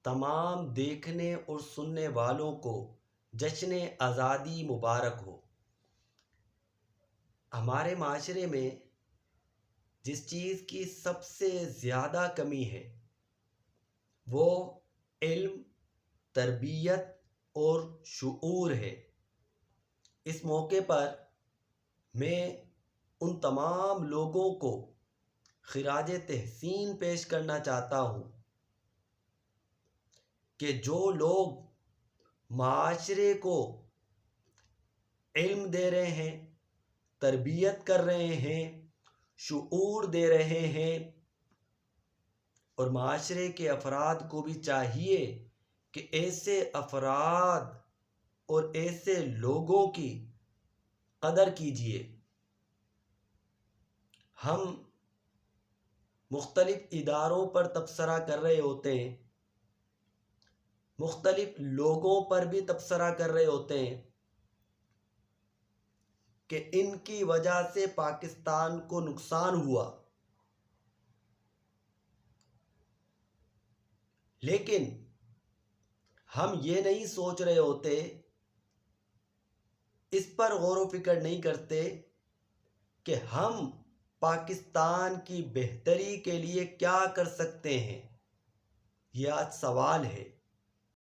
تمام دیکھنے اور سننے والوں کو جشن آزادی مبارک ہو۔ ہمارے معاشرے میں جس چیز کی سب سے زیادہ کمی ہے وہ علم، تربیت اور شعور ہے۔ اس موقع پر میں ان تمام لوگوں کو خراج تحسین پیش کرنا چاہتا ہوں کہ جو لوگ معاشرے کو علم دے رہے ہیں، تربیت کر رہے ہیں، شعور دے رہے ہیں، اور معاشرے کے افراد کو بھی چاہیے کہ ایسے افراد اور ایسے لوگوں کی قدر کیجیے۔ ہم مختلف اداروں پر تبصرہ کر رہے ہوتے ہیں، مختلف لوگوں پر بھی تبصرہ کر رہے ہوتے ہیں کہ ان کی وجہ سے پاکستان کو نقصان ہوا، لیکن ہم یہ نہیں سوچ رہے ہوتے، اس پر غور و فکر نہیں کرتے کہ ہم پاکستان کی بہتری کے لیے کیا کر سکتے ہیں۔ یہ آج سوال ہے۔